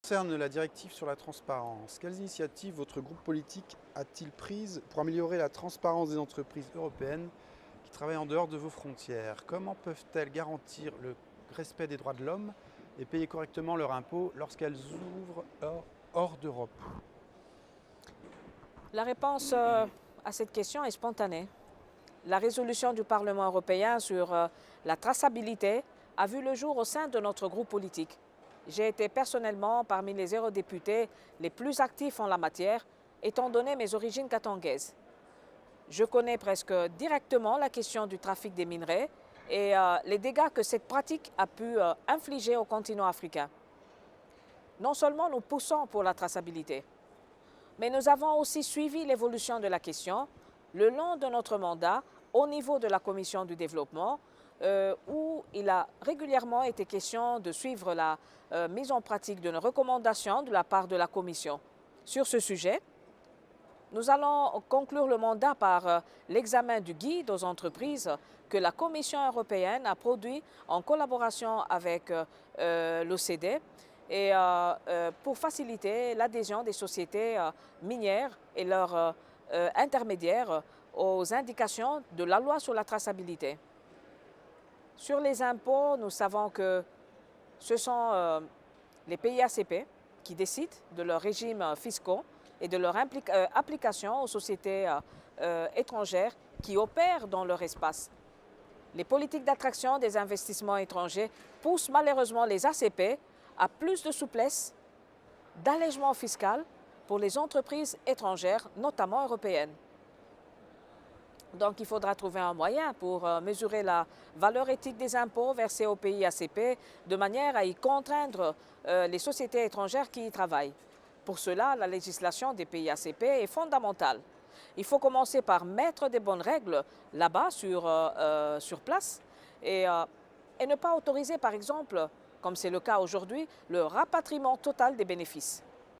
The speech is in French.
Concerne la directive sur la transparence, quelles initiatives votre groupe politique a-t-il prises pour améliorer la transparence des entreprises européennes qui travaillent en dehors de vos frontières? Comment peuvent-elles garantir le respect des droits de l'homme et payer correctement leurs impôts lorsqu'elles ouvrent hors d'Europe? La réponse à cette question est spontanée. La résolution du Parlement européen sur la traçabilité a vu le jour au sein de notre groupe politique. J'ai été personnellement parmi les eurodéputés les plus actifs en la matière, étant donné mes origines katangaises. Je connais presque directement la question du trafic des minerais et les dégâts que cette pratique a pu infliger au continent africain. Non seulement nous poussons pour la traçabilité, mais nous avons aussi suivi l'évolution de la question le long de notre mandat au niveau de la Commission du développement, où il a régulièrement été question de suivre la mise en pratique de nos recommandations de la part de la Commission. Sur ce sujet, nous allons conclure le mandat par l'examen du guide aux entreprises que la Commission européenne a produit en collaboration avec l'OCDE et pour faciliter l'adhésion des sociétés minières et leurs intermédiaires aux indications de la loi sur la traçabilité. Sur les impôts, nous savons que ce sont les pays ACP qui décident de leurs régimes fiscaux et de leur application aux sociétés étrangères qui opèrent dans leur espace. Les politiques d'attraction des investissements étrangers poussent malheureusement les ACP à plus de souplesse, d'allègement fiscal pour les entreprises étrangères, notamment européennes. Donc il faudra trouver un moyen pour mesurer la valeur éthique des impôts versés aux pays ACP de manière à y contraindre les sociétés étrangères qui y travaillent. Pour cela, la législation des pays ACP est fondamentale. Il faut commencer par mettre des bonnes règles là-bas sur place et ne pas autoriser, par exemple, comme c'est le cas aujourd'hui, le rapatriement total des bénéfices.